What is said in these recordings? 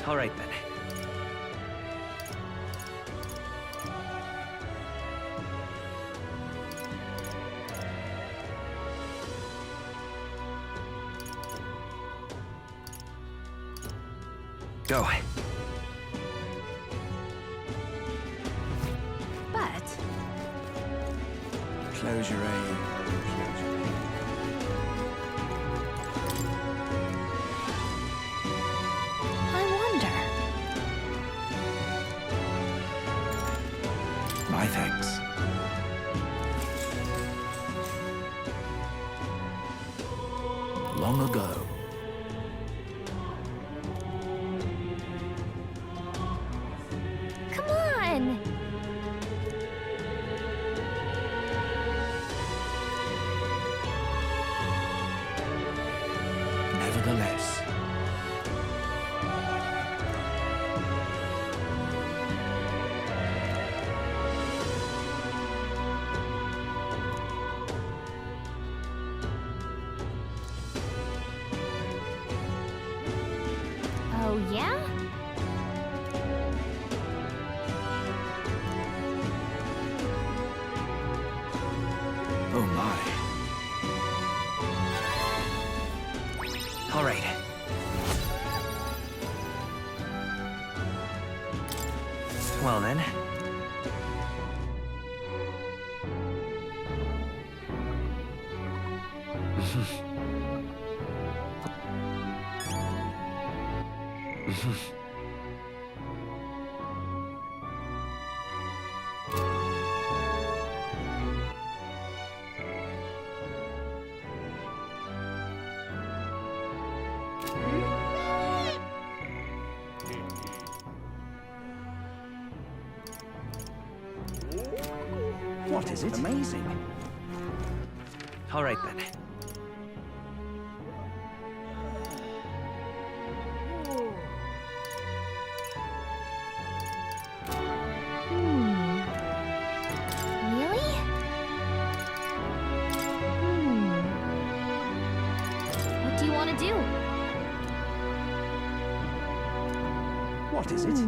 All right, then. Go. But Close your aim. I wonder. My thanks. Long ago. Come on! Nevertheless. Oh, yeah? Oh my. All right. Well, then. What is it? Amazing. All right, then. Really? What do you want to do? What is it?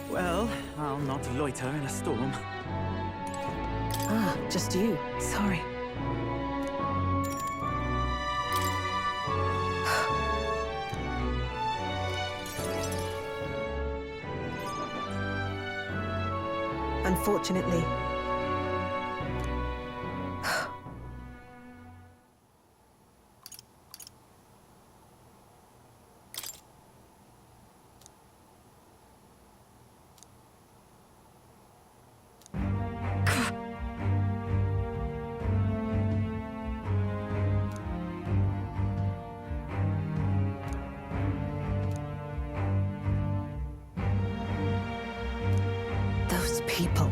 Well, I'll not loiter in a storm. Ah, just you. Sorry. Unfortunately. Those people.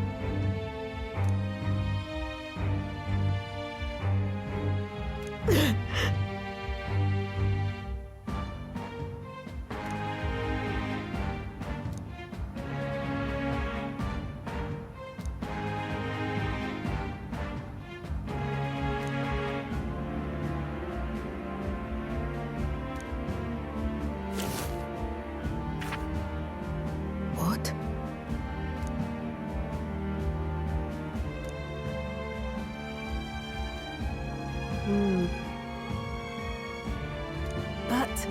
What? But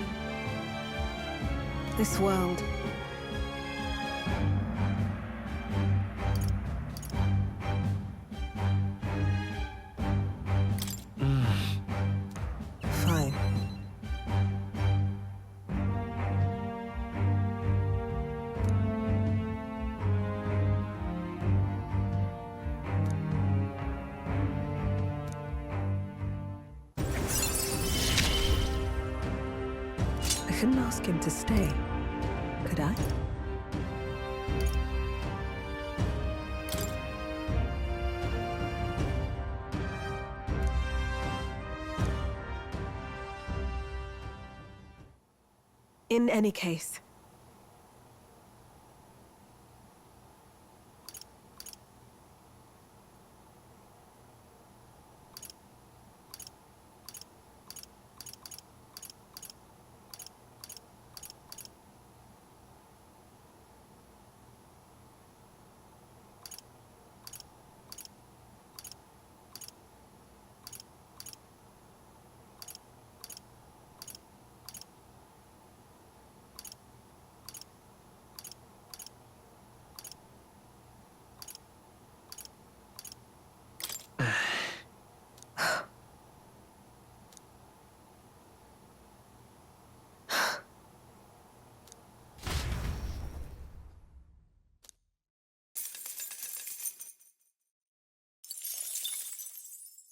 this world. Fine. I couldn't ask him to stay, could I? In any case,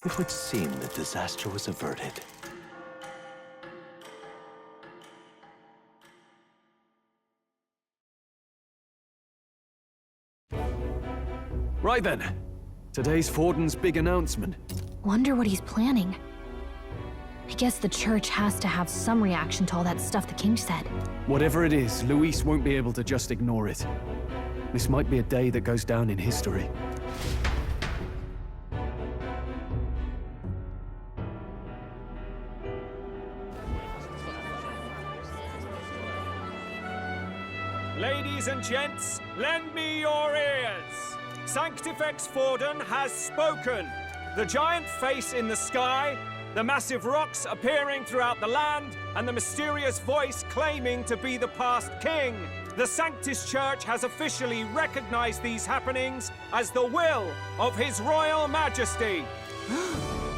It would seem that disaster was averted. Right then. Today's Forden's big announcement. Wonder what he's planning. I guess the church has to have some reaction to all that stuff the king said. Whatever it is, Luis won't be able to just ignore it. This might be a day that goes down in history. Ladies and gents, lend me your ears. Sanctifex Forden has spoken. The giant face in the sky, the massive rocks appearing throughout the land, and the mysterious voice claiming to be the past king. The Sanctus Church has officially recognized these happenings as the will of His Royal Majesty.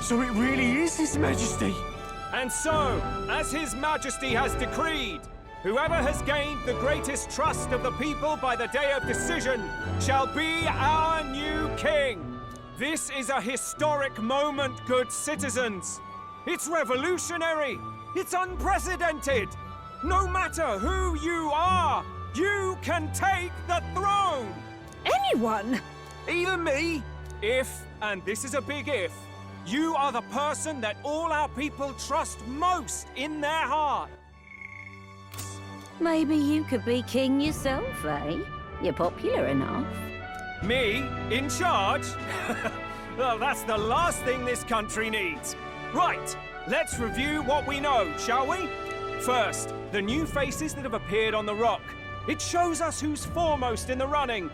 So it really is His Majesty? And so, as His Majesty has decreed, whoever has gained the greatest trust of the people by the day of decision shall be our new king. This is a historic moment, good citizens. It's revolutionary. It's unprecedented. No matter who you are, you can take the throne. anyone! Even me. If, and this is a big if, you are the person that all our people trust most in their heart. Maybe you could be king yourself, eh? You're popular enough. Me? In charge? Well, that's the last thing this country needs. Right, let's review what we know, shall we? First, the new faces that have appeared on the rock. It shows us who's foremost in the running.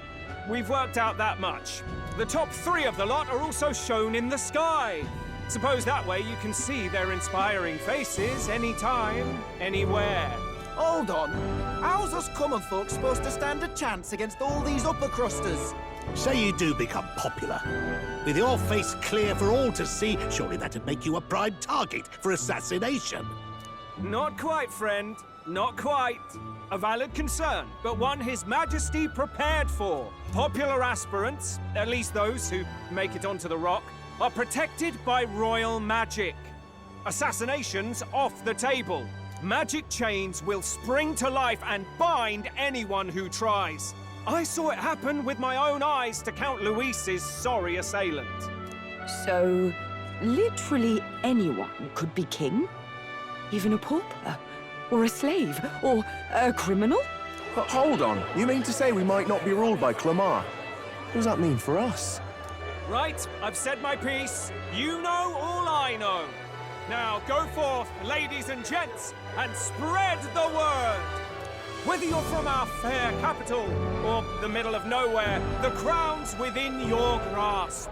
We've worked out that much. The top 3 of the lot are also shown in the sky. Suppose that way you can see their inspiring faces anytime, anywhere. Hold on. How's us common folk supposed to stand a chance against all these upper crusters? Say you do become popular. With your face clear for all to see, surely that'd make you a prime target for assassination. Not quite, friend. Not quite. A valid concern, but one His Majesty prepared for. Popular aspirants, at least those who make it onto the rock, are protected by royal magic. Assassinations off the table. Magic chains will spring to life and bind anyone who tries. I saw it happen with my own eyes to Count Luis's sorry assailant. So, literally anyone could be king? Even a pauper? Or a slave? Or a criminal? Hold on. You mean to say we might not be ruled by Clamar? What does that mean for us? Right, I've said my piece. You know all I know. Now go forth, ladies and gents, and spread the word. Whether you're from our fair capital or the middle of nowhere, the crown's within your grasp.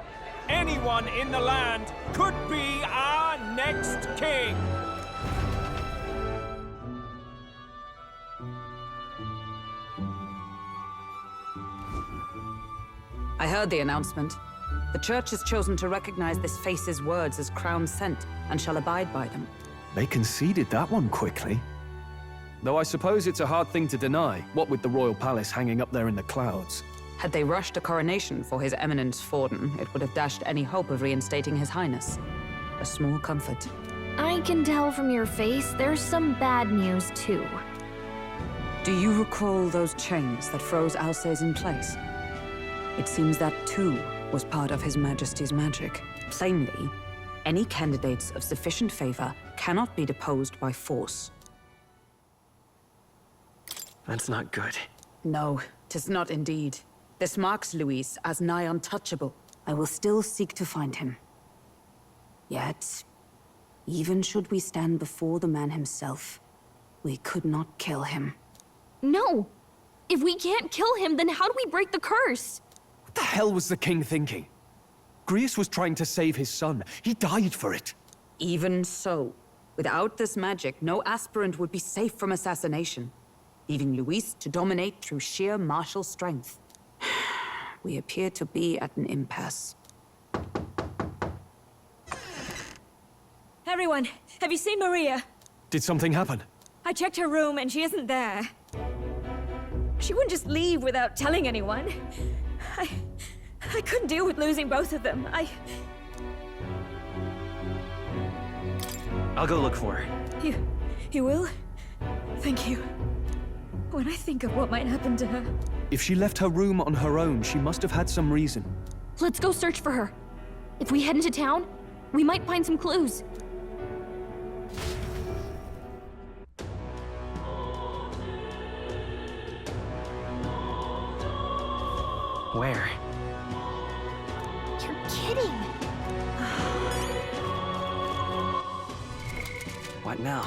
Anyone in the land could be our next king. I heard the announcement. The Church has chosen to recognize this face's words as crown sent, and shall abide by them. They conceded that one quickly. Though I suppose it's a hard thing to deny, what with the royal palace hanging up there in the clouds. Had they rushed a coronation for His Eminence Forden, it would have dashed any hope of reinstating His Highness. A small comfort. I can tell from your face there's some bad news, too. Do you recall those chains that froze Alsace in place? It seems that, too, was part of His Majesty's magic. Plainly, any candidates of sufficient favor cannot be deposed by force. That's not good. No, 'tis not indeed. This marks Luis as nigh untouchable. I will still seek to find him. Yet, even should we stand before the man himself, we could not kill him. No! If we can't kill him, then how do we break the curse? What the hell was the king thinking? Grius was trying to save his son. He died for it. Even so, without this magic, no aspirant would be safe from assassination, leaving Luis to dominate through sheer martial strength. We appear to be at an impasse. Everyone, have you seen Maria? Did something happen? I checked her room and she isn't there. She wouldn't just leave without telling anyone. I couldn't deal with losing both of them. I'll go look for her. You will? Thank you. When I think of what might happen to her... If she left her room on her own, she must have had some reason. Let's go search for her. If we head into town, we might find some clues. Where? You're kidding! What now?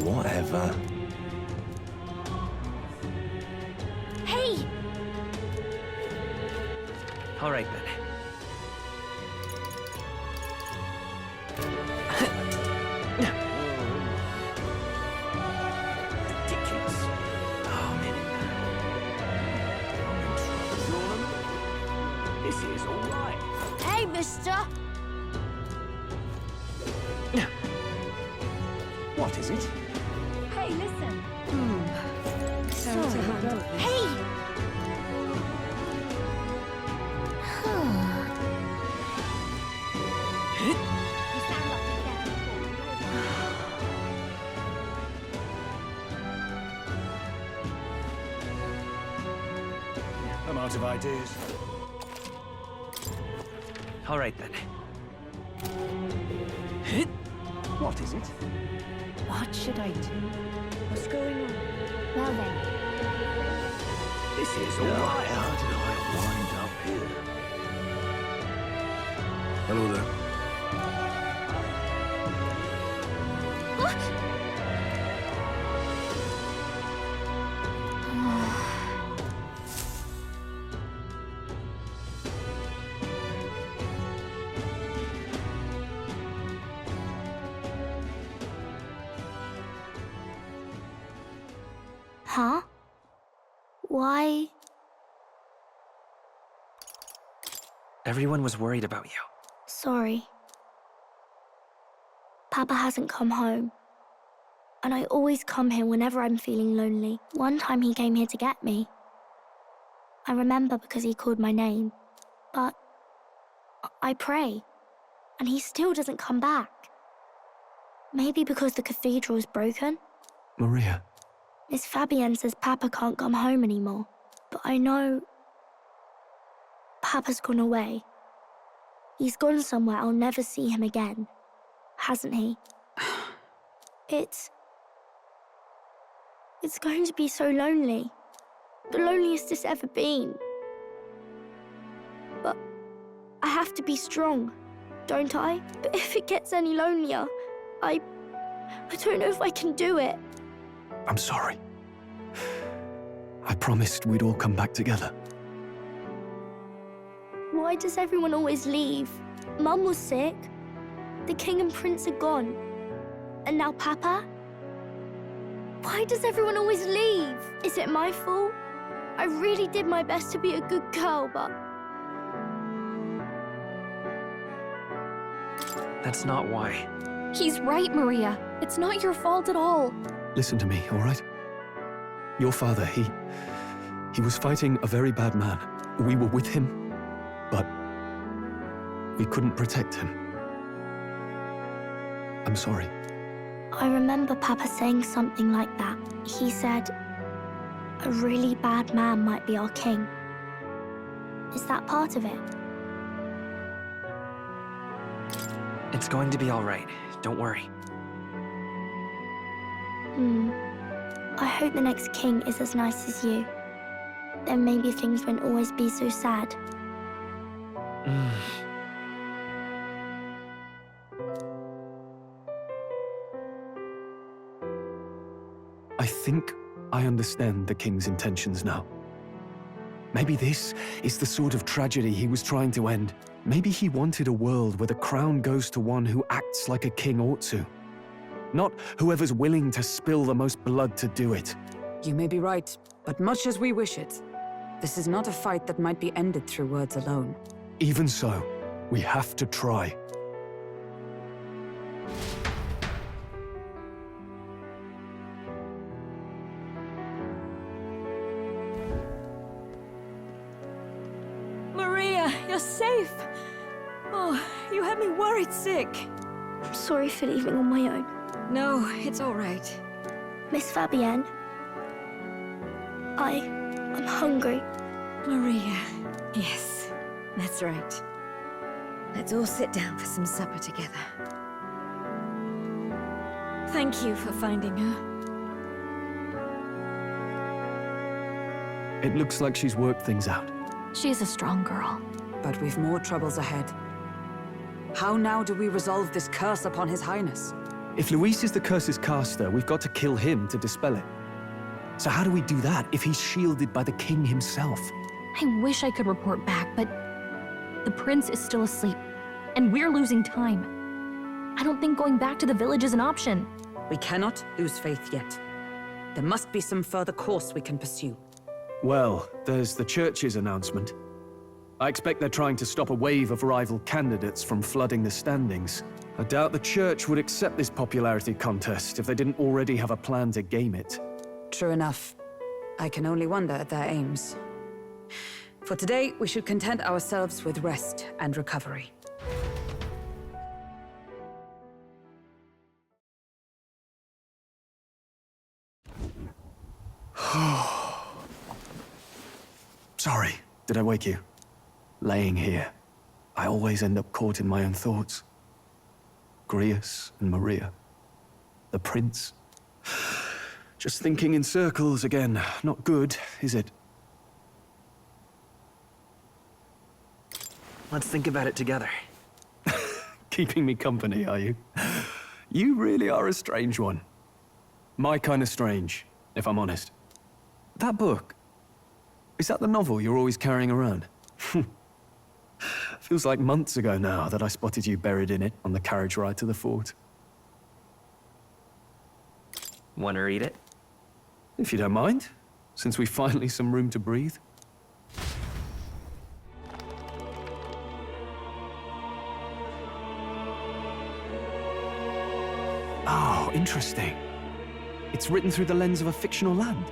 Whatever. Hey! All right, then. Ridiculous. Oh, man. sister? What is it? Hey, listen. Sorry, Hey! I'm out of ideas. All right then. What is it? What should I do? What's going on? Well then, This is all right. How did I wind up here? Hello there. huh? Why? Everyone was worried about you. Sorry. Papa hasn't come home. And I always come here whenever I'm feeling lonely. One time he came here to get me. I remember because he called my name. But I pray, and he still doesn't come back. Maybe because the cathedral's broken? Maria, Miss Fabienne says Papa can't come home anymore. But I know Papa's gone away. He's gone somewhere I'll never see him again. Hasn't he? It's going to be so lonely. The loneliest it's ever been. But I have to be strong, don't I? But if it gets any lonelier, I don't know if I can do it. I'm sorry. I promised we'd all come back together. Why does everyone always leave? Mum was sick. The king and prince are gone. And now Papa? Why does everyone always leave? Is it my fault? I really did my best to be a good girl, but... That's not why. He's right, Maria. It's not your fault at all. Listen to me, all right? Your father, he was fighting a very bad man. We were with him, but we couldn't protect him. I'm sorry. I remember Papa saying something like that. He said, a really bad man might be our king. Is that part of it? It's going to be all right. Don't worry. I hope the next king is as nice as you. Then maybe things won't always be so sad. I think I understand the king's intentions now. Maybe this is the sort of tragedy he was trying to end. Maybe he wanted a world where the crown goes to one who acts like a king ought to. Not whoever's willing to spill the most blood to do it. You may be right, but much as we wish it, this is not a fight that might be ended through words alone. Even so, we have to try. Maria, you're safe. Oh, you had me worried sick. I'm sorry for leaving on my own. No, it's all right. Miss Fabienne, I'm hungry. Maria. Yes, that's right. Let's all sit down for some supper together. Thank you for finding her. It looks like she's worked things out. She's a strong girl. But we've more troubles ahead. How now do we resolve this curse upon His Highness? If Luis is the curse's caster, we've got to kill him to dispel it. So how do we do that if he's shielded by the king himself? I wish I could report back, but the prince is still asleep, and we're losing time. I don't think going back to the village is an option. We cannot lose faith yet. There must be some further course we can pursue. Well, there's the church's announcement. I expect they're trying to stop a wave of rival candidates from flooding the standings. I doubt the church would accept this popularity contest if they didn't already have a plan to game it. True enough. I can only wonder at their aims. For today, we should content ourselves with rest and recovery. Sorry, did I wake you? Laying here, I always end up caught in my own thoughts. Grius and Maria. The prince. Just thinking in circles again. Not good, is it? Let's think about it together. Keeping me company, are you? You really are a strange one. My kind of strange, if I'm honest. That book, is that the novel you're always carrying around? Feels like months ago now that I spotted you buried in it on the carriage ride to the fort. Want to read it? If you don't mind, since we've finally some room to breathe. Oh, interesting. It's written through the lens of a fictional land.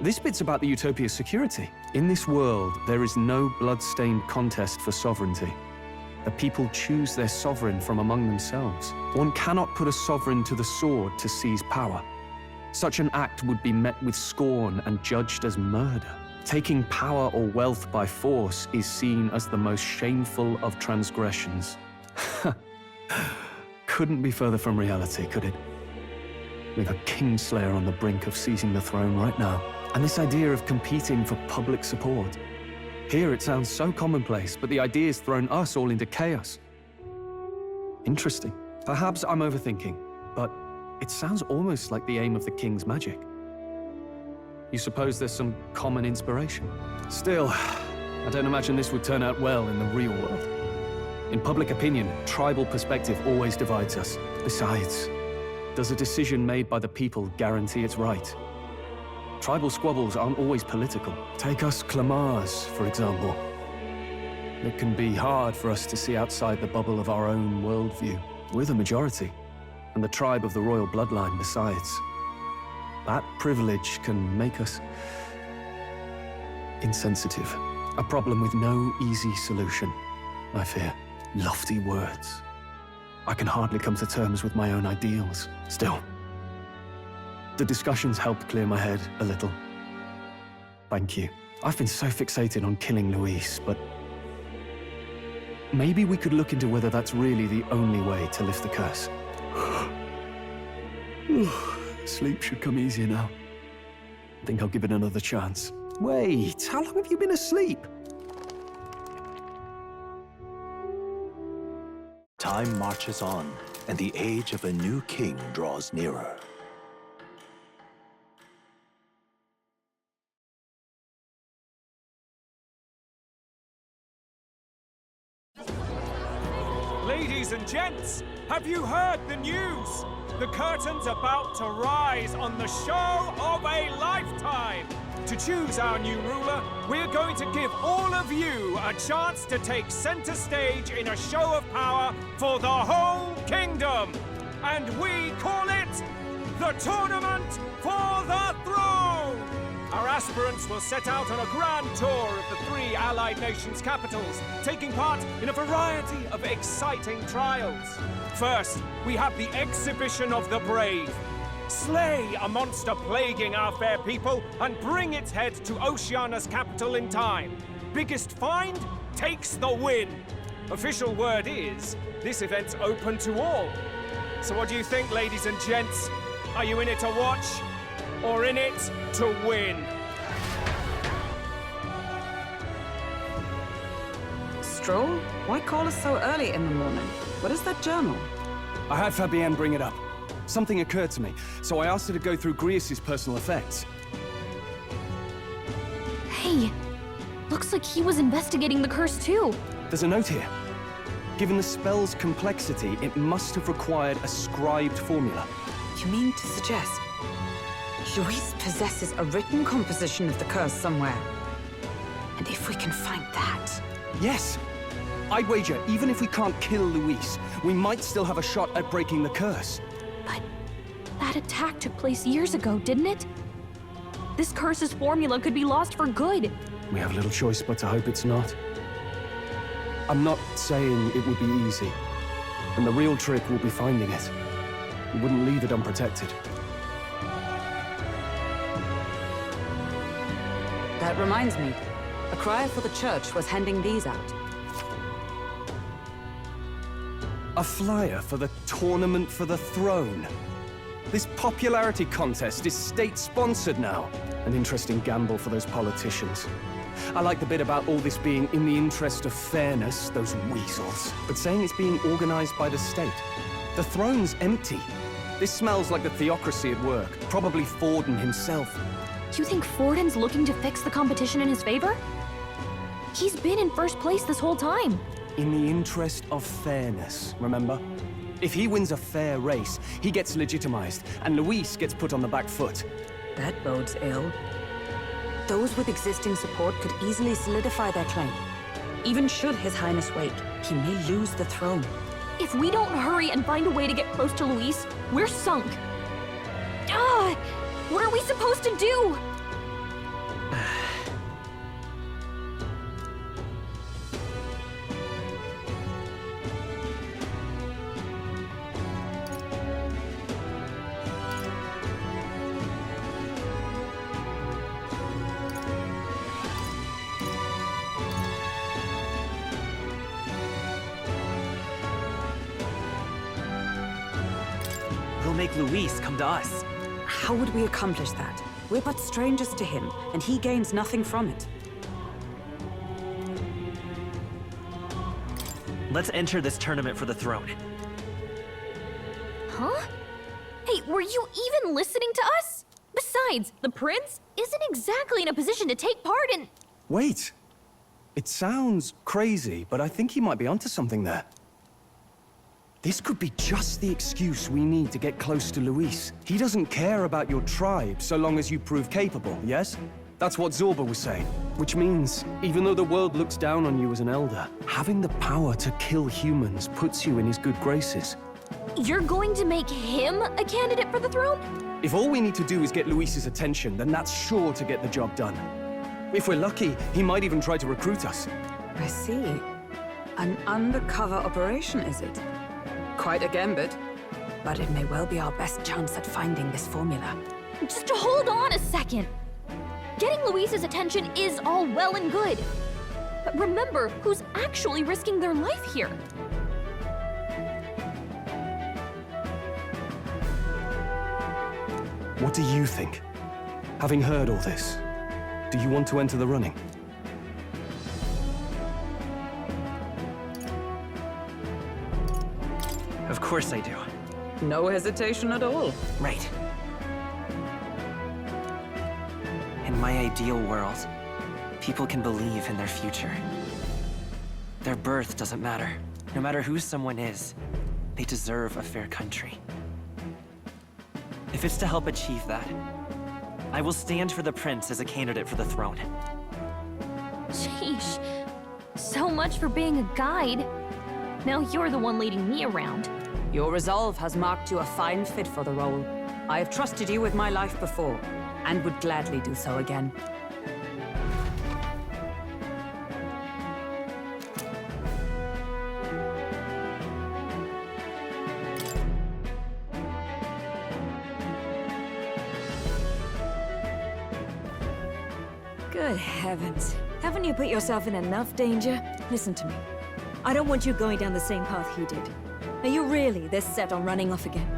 This bit's about the Utopia's security. In this world, there is no blood-stained contest for sovereignty. The people choose their sovereign from among themselves. One cannot put a sovereign to the sword to seize power. Such an act would be met with scorn and judged as murder. Taking power or wealth by force is seen as the most shameful of transgressions. Couldn't be further from reality, could it? We've a Kingslayer on the brink of seizing the throne right now. And this idea of competing for public support. Here it sounds so commonplace, but the idea's thrown us all into chaos. Interesting. Perhaps I'm overthinking, but it sounds almost like the aim of the king's magic. You suppose there's some common inspiration? Still, I don't imagine this would turn out well in the real world. In public opinion, tribal perspective always divides us. Besides, does a decision made by the people guarantee it's right? Tribal squabbles aren't always political. Take us Clamars, for example. It can be hard for us to see outside the bubble of our own worldview. We're the majority, and the tribe of the royal bloodline besides. That privilege can make us insensitive. A problem with no easy solution, I fear. Lofty words. I can hardly come to terms with my own ideals. Still, the discussions helped clear my head a little. Thank you. I've been so fixated on killing Luis, but maybe we could look into whether that's really the only way to lift the curse. Sleep should come easier now. I think I'll give it another chance. Wait, how long have you been asleep? Time marches on, and the age of a new king draws nearer. Ladies and gents, have you heard the news? The curtain's about to rise on the show of a lifetime. To choose our new ruler, we're going to give all of you a chance to take center stage in a show of power for the whole kingdom. And we call it the Tournament for the Throne. Our aspirants will set out on a grand tour of the 3 allied nations' capitals, taking part in a variety of exciting trials. First, we have the Exhibition of the Brave. Slay a monster plaguing our fair people and bring its head to Oceania's capital in time. Biggest find takes the win. Official word is, this event's open to all. So what do you think, ladies and gents? Are you in it to watch, or in it to win? Stroll? Why call us so early in the morning? What is that journal? I had Fabienne bring it up. Something occurred to me, so I asked her to go through Grius' personal effects. Hey, looks like he was investigating the curse too. There's a note here. Given the spell's complexity, it must have required a scribed formula. You mean to suggest Luis possesses a written composition of the curse somewhere? And if we can find that... Yes! I'd wager, even if we can't kill Luis, we might still have a shot at breaking the curse. But that attack took place years ago, didn't it? This curse's formula could be lost for good. We have little choice but to hope it's not. I'm not saying it would be easy. And the real trick will be finding it. We wouldn't leave it unprotected. That reminds me. A crier for the church was handing these out. A flyer for the Tournament for the Throne. This popularity contest is state-sponsored now. An interesting gamble for those politicians. I like the bit about all this being in the interest of fairness, those weasels. But saying it's being organized by the state. The throne's empty. This smells like the theocracy at work. Probably Forden himself. You think Forden's looking to fix the competition in his favor? He's been in first place this whole time. In the interest of fairness, remember? If he wins a fair race, he gets legitimized, and Luis gets put on the back foot. That bodes ill. Those with existing support could easily solidify their claim. Even should His Highness wake, he may lose the throne. If we don't hurry and find a way to get close to Luis, we're sunk. What are we supposed to do? We'll make Luis come to us. How would we accomplish that? We're but strangers to him, and he gains nothing from it. Let's enter this tournament for the throne. Huh? Hey, were you even listening to us? Besides, the prince isn't exactly in a position to take part in... Wait. It sounds crazy, but I think he might be onto something there. This could be just the excuse we need to get close to Luis. He doesn't care about your tribe so long as you prove capable, yes? That's what Zorba was saying. Which means, even though the world looks down on you as an elder, having the power to kill humans puts you in his good graces. You're going to make him a candidate for the throne? If all we need to do is get Luis's attention, then that's sure to get the job done. If we're lucky, he might even try to recruit us. I see. An undercover operation, is it? Quite a gambit. But it may well be our best chance at finding this formula. Just hold on a second. Getting Luis's attention is all well and good. But remember who's actually risking their life here. What do you think? Having heard all this, do you want to enter the running? Of course I do. No hesitation at all. Right. In my ideal world, people can believe in their future. Their birth doesn't matter. No matter who someone is, they deserve a fair country. If it's to help achieve that, I will stand for the prince as a candidate for the throne. Sheesh. So much for being a guide. Now you're the one leading me around. Your resolve has marked you a fine fit for the role. I have trusted you with my life before, and would gladly do so again. Good heavens. Haven't you put yourself in enough danger? Listen to me. I don't want you going down the same path he did. Are you really this set on running off again?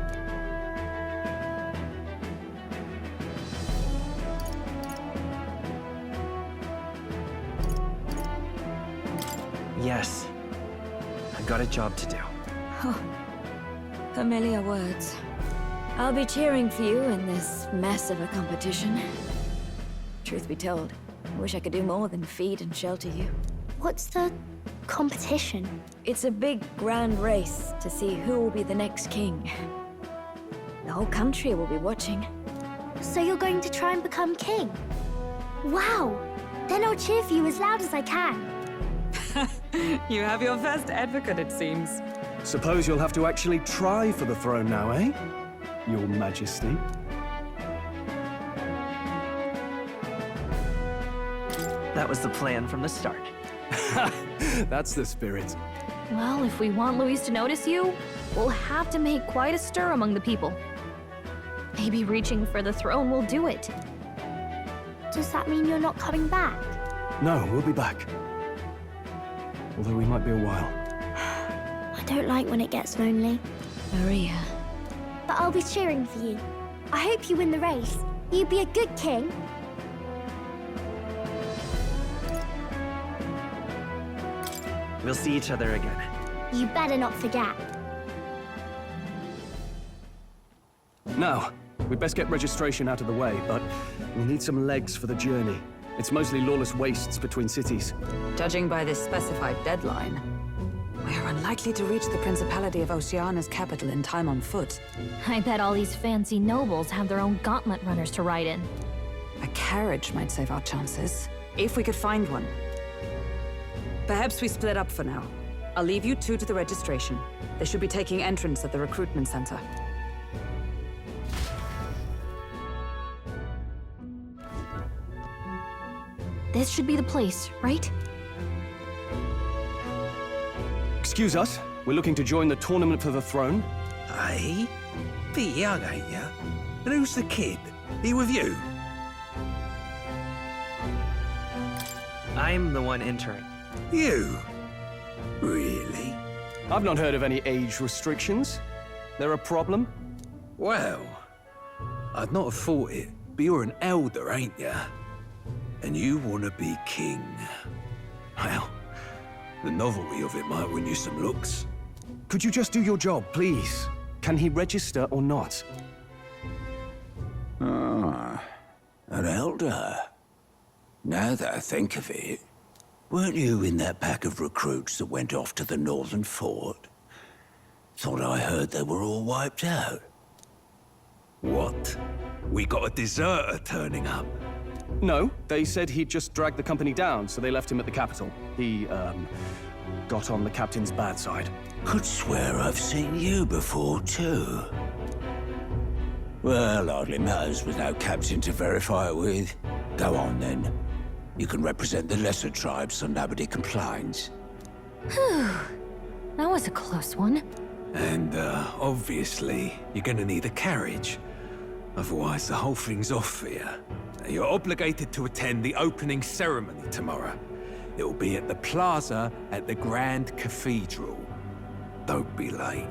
Yes. I've got a job to do. Oh, familiar words. I'll be cheering for you in this mess of a competition. Truth be told, I wish I could do more than feed and shelter you. What's the competition? It's a big, grand race to see who will be the next king. The whole country will be watching. So you're going to try and become king? Wow! Then I'll cheer for you as loud as I can. You have your first advocate, it seems. Suppose you'll have to actually try for the throne now, eh? Your Majesty. That was the plan from the start. That's the spirit. Well, if we want Luis to notice you, we'll have to make quite a stir among the people. Maybe reaching for the throne will do it. Does that mean you're not coming back? No, we'll be back. Although we might be a while. I don't like when it gets lonely. Maria. But I'll be cheering for you. I hope you win the race. You'd be a good king. We'll see each other again. You better not forget. Now, we'd best get registration out of the way, but we'll need some legs for the journey. It's mostly lawless wastes between cities. Judging by this specified deadline, we're unlikely to reach the Principality of Oceana's capital in time on foot. I bet all these fancy nobles have their own gauntlet runners to ride in. A carriage might save our chances, if we could find one. Perhaps we split up for now. I'll leave you two to the registration. They should be taking entrance at the recruitment center. This should be the place, right? Excuse us, we're looking to join the tournament for the throne. Hey? Bit young, ain't ya? And who's the kid? He with you? I'm the one entering. You? Really? I've not heard of any age restrictions. There a problem? Well, I'd not have thought it, but you're an elder, ain't ya? And you want to be king. Well, the novelty of it might win you some looks. Could you just do your job, please? Can he register or not? Ah, an elder. Now that I think of it, weren't you in that pack of recruits that went off to the northern fort? Thought I heard they were all wiped out. What? We got a deserter turning up? No, they said he'd just dragged the company down, so they left him at the capital. He, got on the captain's bad side. Could swear I've seen you before, too. Well, hardly matters with no captain to verify it with. Go on, then. You can represent the lesser tribes so nobody complains. Whew. That was a close one. And, obviously, you're gonna need a carriage. Otherwise, the whole thing's off for you. You're obligated to attend the opening ceremony tomorrow. It'll be at the plaza at the Grand Cathedral. Don't be late.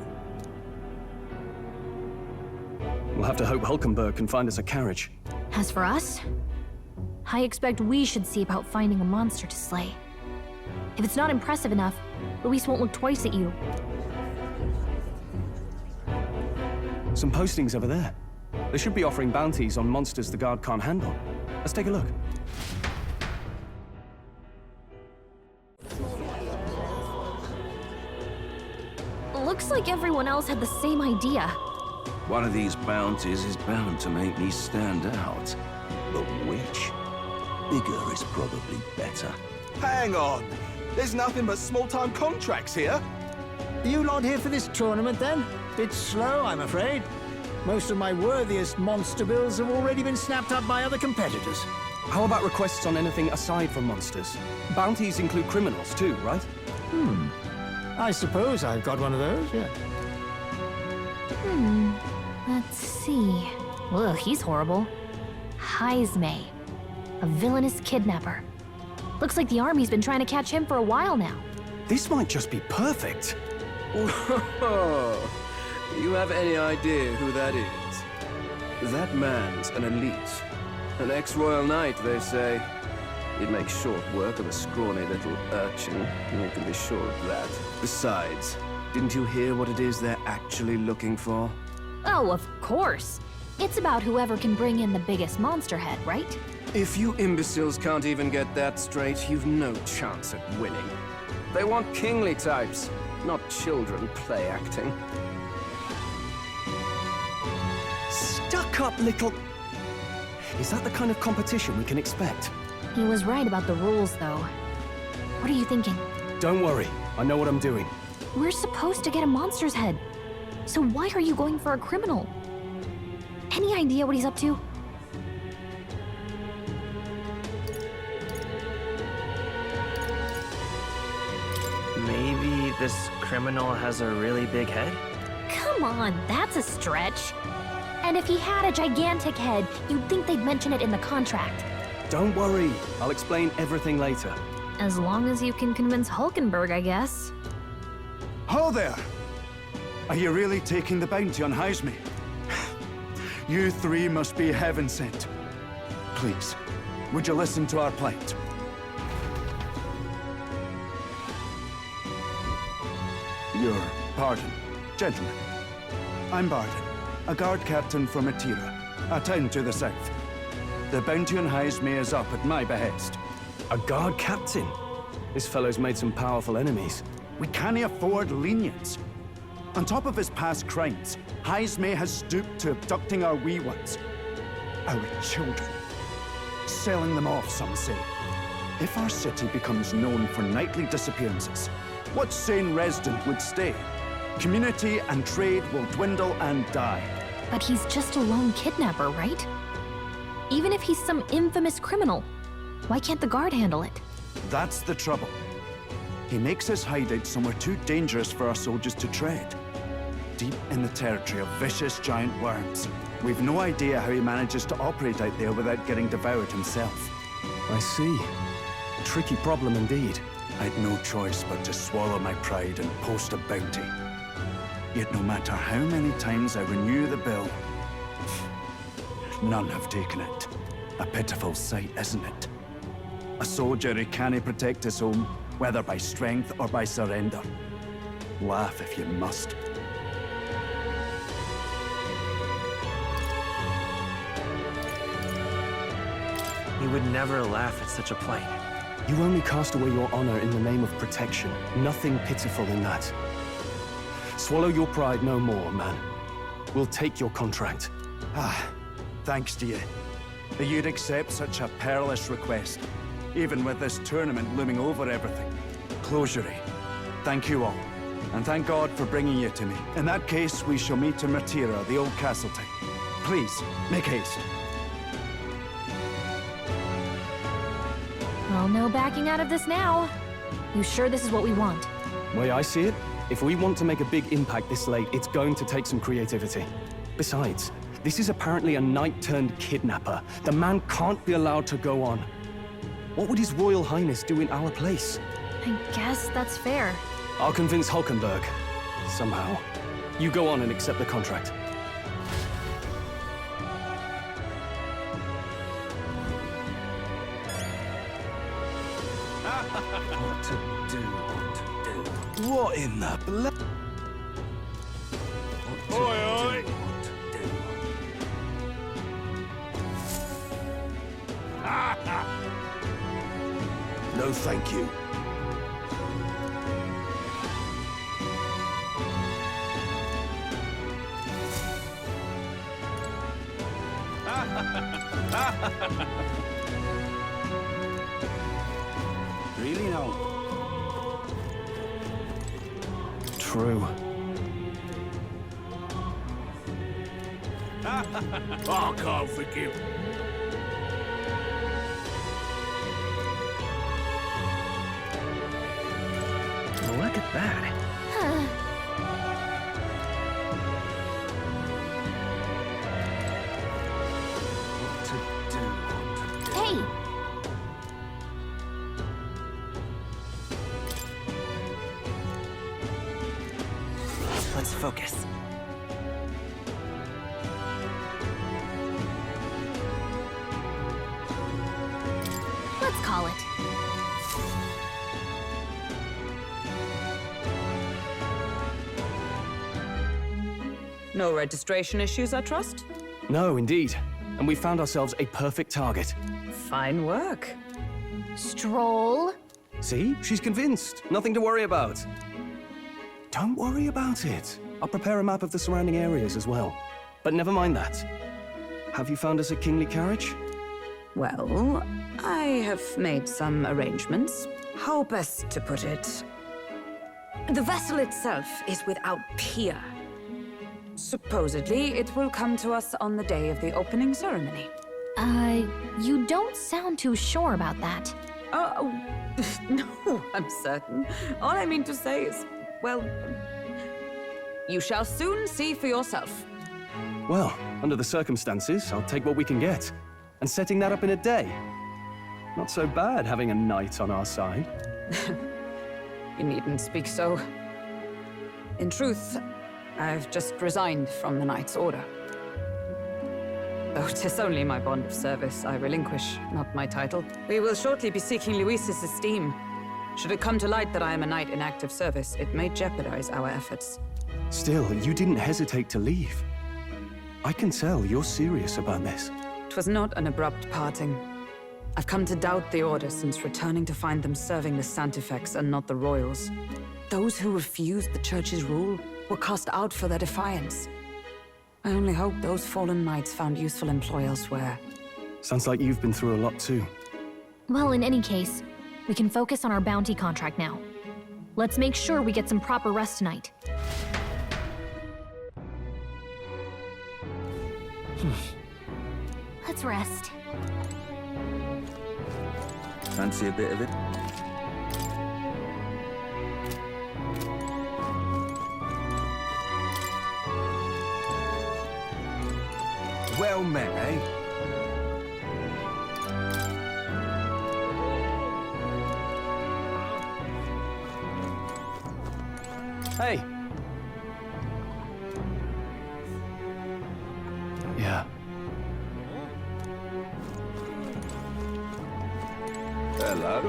We'll have to hope Hulkenberg can find us a carriage. As for us, I expect we should see about finding a monster to slay. If it's not impressive enough, Luis won't look twice at you. Some postings over there. They should be offering bounties on monsters the guard can't handle. Let's take a look. Looks like everyone else had the same idea. One of these bounties is bound to make me stand out. But which? Bigger is probably better. Hang on! There's nothing but small-time contracts here. You lot here for this tournament, then? Bit slow, I'm afraid. Most of my worthiest monster bills have already been snapped up by other competitors. How about requests on anything aside from monsters? Bounties include criminals too, right? I suppose I've got one of those, yeah. Let's see. Ugh, he's horrible. Heisme, a villainous kidnapper. Looks like the army's been trying to catch him for a while now. This might just be perfect. Whoa. You have any idea who that is? That man's an elite. An ex-royal knight, they say. He'd make short work of a scrawny little urchin. You can be sure of that. Besides, didn't you hear what it is they're actually looking for? Oh, of course. It's about whoever can bring in the biggest monster head, right? If you imbeciles can't even get that straight, you've no chance at winning. They want kingly types, not children play acting. Stuck-up little... Is that the kind of competition we can expect? He was right about the rules, though. What are you thinking? Don't worry, I know what I'm doing. We're supposed to get a monster's head. So why are you going for a criminal? Any idea what he's up to? Maybe this criminal has a really big head? Come on, that's a stretch. And if he had a gigantic head, you'd think they'd mention it in the contract. Don't worry, I'll explain everything later. As long as you can convince Hulkenberg, I guess. Ho there! Are you really taking the bounty on Haisme? You three must be heaven sent. Please, would you listen to our plight? Your pardon, gentlemen. I'm Barden, a guard captain from Atira, a town to the south. The bounty on Haisme is up at my behest. A guard captain? This fellow's made some powerful enemies. We can't afford lenience. On top of his past crimes, Haisme has stooped to abducting our wee ones. Our children. Selling them off, some say. If our city becomes known for nightly disappearances, what sane resident would stay? Community and trade will dwindle and die. But he's just a lone kidnapper, right? Even if he's some infamous criminal, why can't the guard handle it? That's the trouble. He makes his hideout somewhere too dangerous for our soldiers to tread. Deep in the territory of vicious giant worms. We've no idea how he manages to operate out there without getting devoured himself. I see. Tricky problem indeed. I'd no choice but to swallow my pride and post a bounty. Yet no matter how many times I renew the bill, none have taken it. A pitiful sight, isn't it? A soldier who can't protect his home, whether by strength or by surrender. Laugh if you must. He would never laugh at such a plight. You only cast away your honor in the name of protection. Nothing pitiful in that. Swallow your pride no more, man. We'll take your contract. Thanks to you. That you'd accept such a perilous request, even with this tournament looming over everything. Closure. Thank you all, and thank God for bringing you to me. In that case, we shall meet in Matira, the old castle town. Please, make haste. Well, no backing out of this now. You sure this is what we want? Way I see it, if we want to make a big impact this late, it's going to take some creativity. Besides, this is apparently a knight-turned-kidnapper. The man can't be allowed to go on. What would His Royal Highness do in our place? I guess that's fair. I'll convince Hulkenberg. Somehow. You go on and accept the contract. What to do, what to do. What in the blood? What to do, what to do. No, thank you. Really now? True. I can't forgive. Look at that. What to do, what to do. Hey! Let's focus. Let's call it. No registration issues, I trust? No, indeed. And we found ourselves a perfect target. Fine work. Stroll. See? She's convinced. Nothing to worry about. Don't worry about it. I'll prepare a map of the surrounding areas as well. But never mind that. Have you found us a kingly carriage? Well, I have made some arrangements. How best to put it? The vessel itself is without peer. Supposedly, it will come to us on the day of the opening ceremony. You don't sound too sure about that. Oh, no, I'm certain. All I mean to say is, well, you shall soon see for yourself. Well, under the circumstances, I'll take what we can get. And setting that up in a day. Not so bad having a knight on our side. You needn't speak so. In truth, I've just resigned from the Knight's Order. Though 'tis only my bond of service I relinquish, not my title. We will shortly be seeking Luis's esteem. Should it come to light that I am a knight in active service, it may jeopardize our efforts. Still, you didn't hesitate to leave. I can tell you're serious about this. 'Twas not an abrupt parting. I've come to doubt the Order since returning to find them serving the Santifex and not the Royals. Those who refused the Church's rule were cast out for their defiance. I only hope those fallen knights found useful employ elsewhere. Sounds like you've been through a lot too. Well, in any case, we can focus on our bounty contract now. Let's make sure we get some proper rest tonight. Let's rest. Fancy a bit of it? Well met, eh? Hey! Yeah. Hello.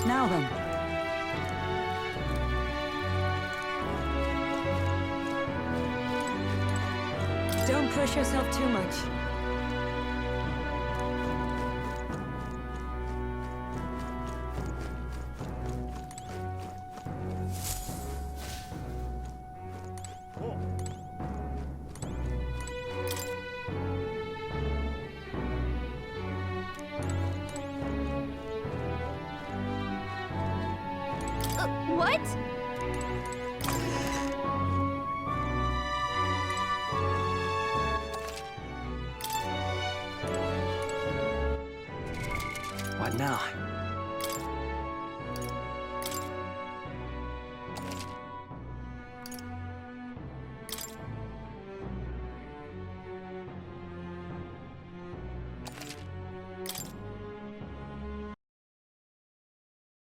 Now then. Don't push yourself too much. What? What now?